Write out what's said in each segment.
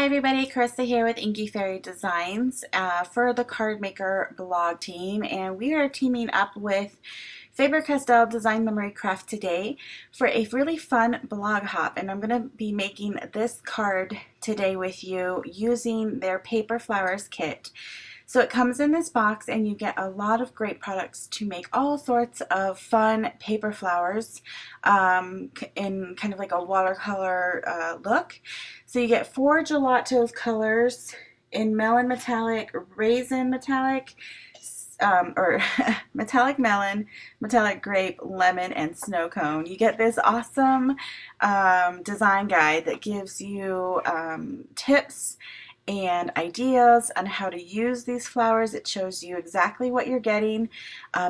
Hi everybody, Carissa here with Inky Fairy Designs for the Card Maker blog team, and we are teaming up with Faber Castell Design Memory Craft today for a really fun blog hop, and I'm going to be making this card today with you using their Paper Flowers kit. So it comes in this box and you get a lot of great products to make all sorts of fun paper flowers in kind of like a watercolor look. So you get 4 gelato colors in melon metallic, raisin metallic, or metallic melon, metallic grape, lemon, and snow cone. You get this awesome design guide that gives you tips and ideas on how to use these flowers. It shows you exactly what you're getting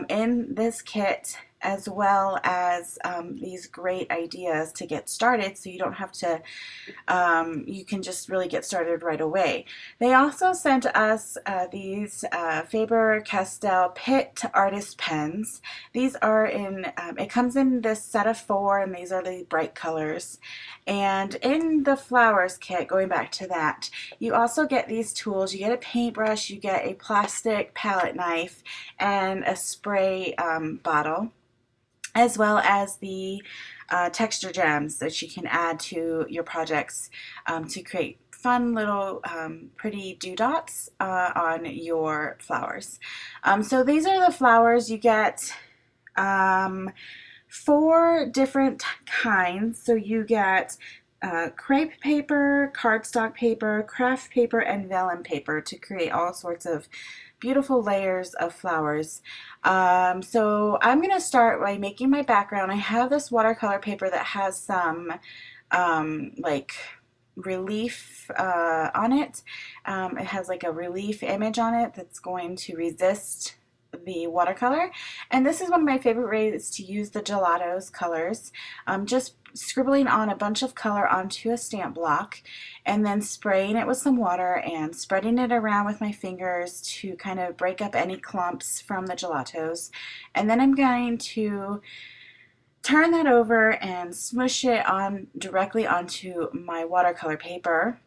in this kit, as well as these great ideas to get started, so you don't have to, you can just really get started right away. They also sent us these Faber Castell Pit Artist Pens. These are in, it comes in this set of 4, and these are the bright colors. And in the flowers kit, going back to that, you also get these tools. You get a paintbrush, you get a plastic palette knife, and a spray bottle, as well as the texture gems that you can add to your projects to create fun little pretty dewdots on your flowers. So these are the flowers. You get 4 different kinds. So you get crepe paper, cardstock paper, craft paper, and vellum paper to create all sorts of beautiful layers of flowers. So I'm going to start by making my background. I have this watercolor paper that has some like relief on it. It has like a relief image on it that's going to resist the watercolor, and this is one of my favorite ways to use the gelatos colors. Just scribbling on a bunch of color onto a stamp block and then spraying it with some water and spreading it around with my fingers to kind of break up any clumps from the gelatos. And then I'm going to turn that over and smush it on directly onto my watercolor paper.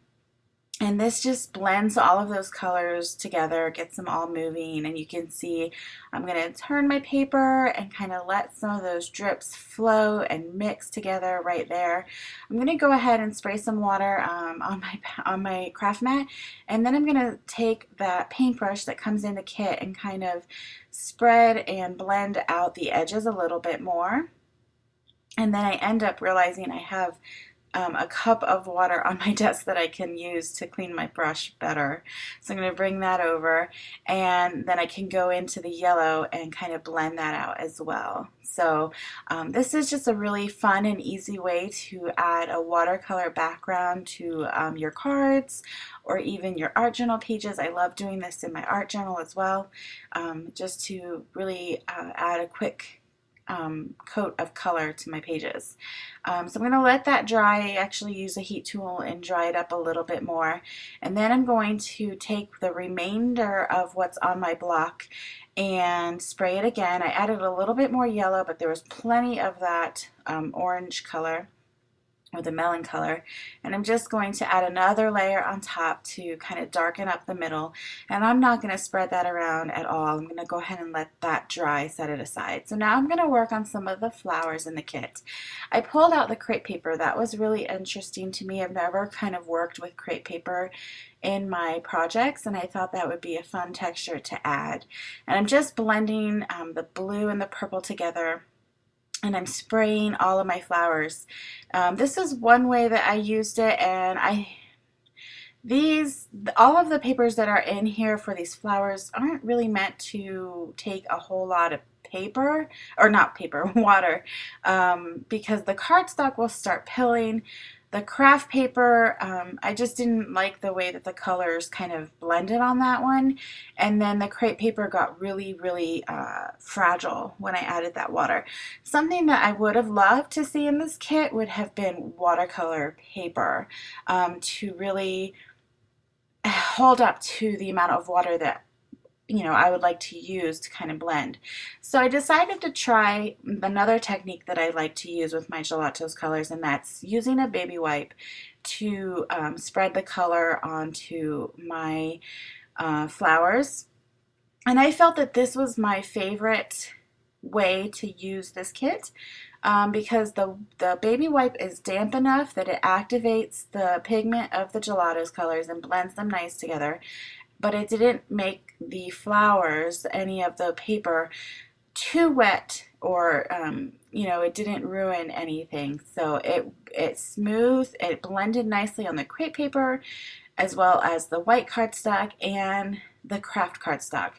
And this just blends all of those colors together, gets them all moving, and you can see I'm going to turn my paper and kind of let some of those drips flow and mix together right there. I'm going to go ahead and spray some water on my craft mat, and then I'm going to take that paintbrush that comes in the kit and kind of spread and blend out the edges a little bit more. And then I end up realizing I have a cup of water on my desk that I can use to clean my brush better. So I'm going to bring that over, and then I can go into the yellow and kind of blend that out as well. So this is just a really fun and easy way to add a watercolor background to your cards or even your art journal pages. I love doing this in my art journal as well, just to really add a quick coat of color to my pages. So I'm going to let that dry. I actually use a heat tool and dry it up a little bit more, and then I'm going to take the remainder of what's on my block and spray it again. I added a little bit more yellow, but there was plenty of that orange color, or the melon color, and I'm just going to add another layer on top to kind of darken up the middle, and I'm not going to spread that around at all. I'm going to go ahead and let that dry, set it aside. So now I'm going to work on some of the flowers in the kit. I pulled out the crepe paper. That was really interesting to me. I've never kind of worked with crepe paper in my projects, and I thought that would be a fun texture to add. And I'm just blending the blue and the purple together, and I'm spraying all of my flowers. This is one way that I used it, and all of the papers that are in here for these flowers aren't really meant to take a whole lot of paper, or not paper, water, because the cardstock will start pilling. The craft paper, I just didn't like the way that the colors kind of blended on that one, and then the crepe paper got really fragile when I added that water. Something that I would have loved to see in this kit would have been watercolor paper to really hold up to the amount of water that I would like to use to kind of blend. So I decided to try another technique that I like to use with my gelatos colors, and that's using a baby wipe to spread the color onto my flowers. And I felt that this was my favorite way to use this kit because the baby wipe is damp enough that it activates the pigment of the gelato's colors and blends them nice together, but it didn't make the flowers, any of the paper, too wet, or it didn't ruin anything. So it smoothed, it blended nicely on the crepe paper as well as the white cardstock and the craft cardstock.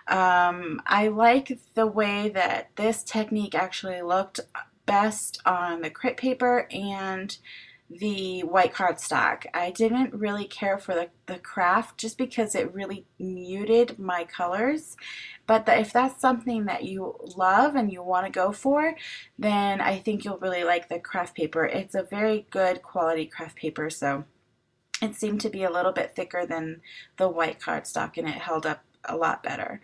I like the way that this technique actually looked best on the crepe paper and the white cardstock. I didn't really care for the craft just because it really muted my colors. But if that's something that you love and you want to go for, then I think you'll really like the craft paper. It's a very good quality craft paper, so it seemed to be a little bit thicker than the white cardstock and it held up a lot better.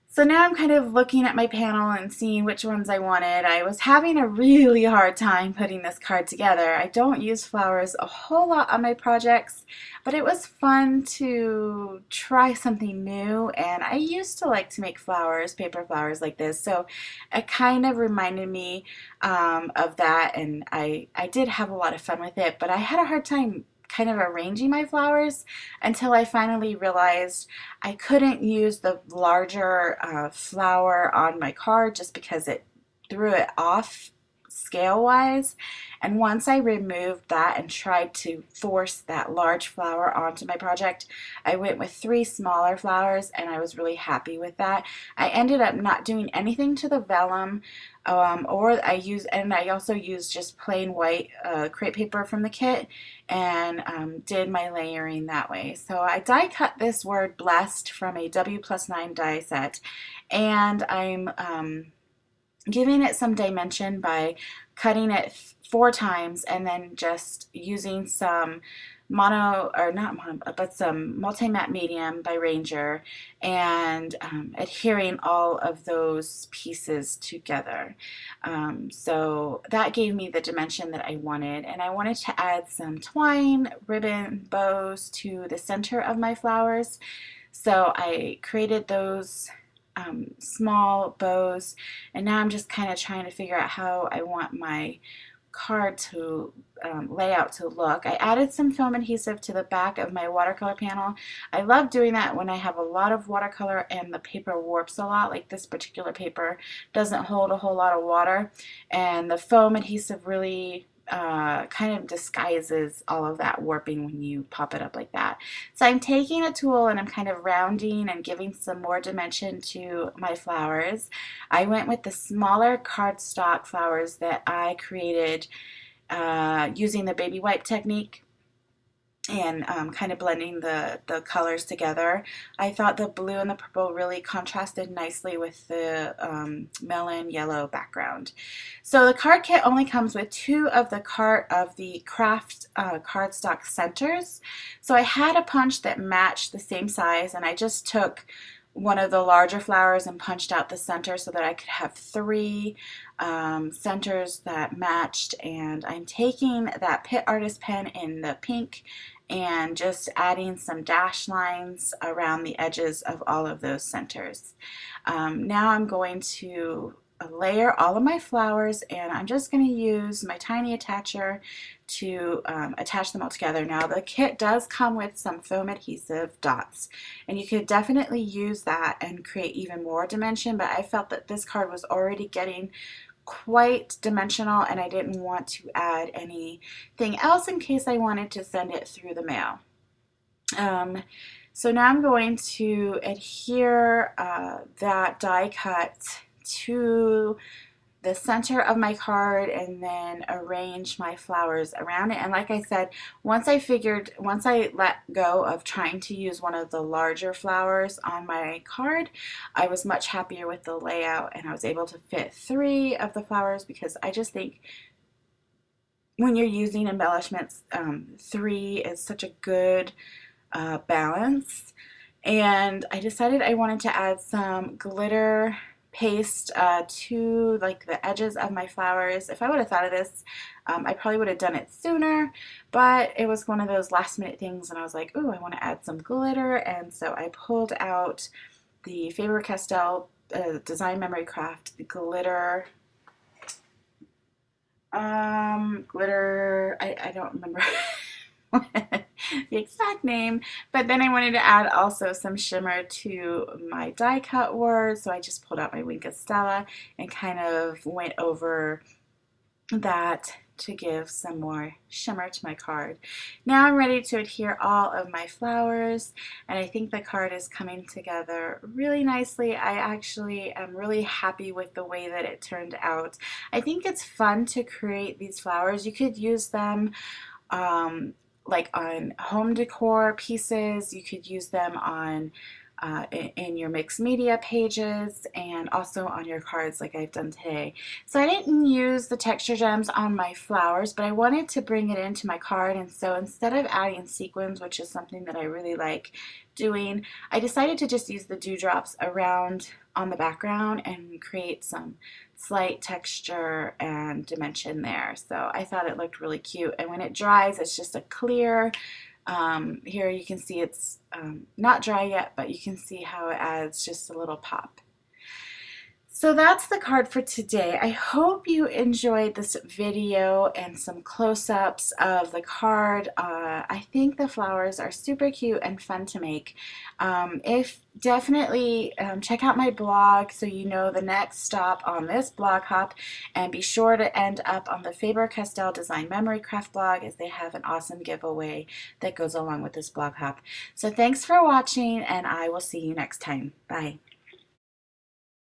So now I'm kind of looking at my panel and seeing which ones I wanted. I was having a really hard time putting this card together. I don't use flowers a whole lot on my projects, but it was fun to try something new, and I used to like to make flowers, paper flowers like this, so it kind of reminded me of that, and I did have a lot of fun with it, but I had a hard time kind of arranging my flowers until I finally realized I couldn't use the larger flower on my card just because it threw it off scale wise. And once I removed that and tried to force that large flower onto my project, I went with 3 smaller flowers and I was really happy with that. I ended up not doing anything to the vellum, and I also used just plain white crepe paper from the kit and did my layering that way. So I die cut this word blessed from a W+9 die set, and I'm giving it some dimension by cutting it 4 times and then just using some some multi-matte medium by Ranger and adhering all of those pieces together. So that gave me the dimension that I wanted, and I wanted to add some twine, ribbon, bows to the center of my flowers. So I created those small bows, and now I'm just kind of trying to figure out how I want my card to layout to look. I added some foam adhesive to the back of my watercolor panel. I love doing that when I have a lot of watercolor and the paper warps a lot, like this particular paper doesn't hold a whole lot of water, and the foam adhesive really kind of disguises all of that warping when you pop it up like that. So I'm taking a tool and I'm kind of rounding and giving some more dimension to my flowers. I went with the smaller cardstock flowers that I created using the baby wipe technique and kind of blending the colors together. I thought the blue and the purple really contrasted nicely with the melon yellow background. So the card kit only comes with 2 of the craft cardstock centers. So I had a punch that matched the same size, and I just took one of the larger flowers and punched out the center so that I could have 3 centers that matched. And I'm taking that Pitt Artist pen in the pink and just adding some dash lines around the edges of all of those centers. Now I'm going to layer all of my flowers, and I'm just going to use my tiny attacher to attach them all together. Now the kit does come with some foam adhesive dots, and you could definitely use that and create even more dimension, but I felt that this card was already getting quite dimensional and I didn't want to add anything else in case I wanted to send it through the mail. So now I'm going to adhere that die cut to the center of my card and then arrange my flowers around it. And like I said, once I let go of trying to use one of the larger flowers on my card, I was much happier with the layout, and I was able to fit 3 of the flowers because I just think when you're using embellishments, 3 is such a good balance. And I decided I wanted to add some glitter paste to like the edges of my flowers. If I would have thought of this, I probably would have done it sooner, but it was one of those last minute things and I was like, ooh, I want to add some glitter, and so I pulled out the Faber Castell Design Memory Craft glitter. Glitter, I don't remember the exact name, but then I wanted to add also some shimmer to my die cut word, so I just pulled out my Wink of Stella and kind of went over that to give some more shimmer to my card. Now I'm ready to adhere all of my flowers, and I think the card is coming together really nicely. I actually am really happy with the way that it turned out. I think it's fun to create these flowers. You could use them like on home decor pieces. You could use them on in your mixed media pages and also on your cards like I've done today. So I didn't use the texture gems on my flowers, but I wanted to bring it into my card, and so instead of adding sequins, which is something that I really like doing, I decided to just use the dewdrops around on the background and create some slight texture and dimension there. So I thought it looked really cute, and when it dries it's just a clear here you can see it's not dry yet, but you can see how it adds just a little pop. So that's the card for today. I hope you enjoyed this video and some close-ups of the card. I think the flowers are super cute and fun to make. If definitely check out my blog so you know the next stop on this blog hop, and be sure to end up on the Faber Castell Design Memory Craft blog, as they have an awesome giveaway that goes along with this blog hop. So thanks for watching, and I will see you next time. Bye.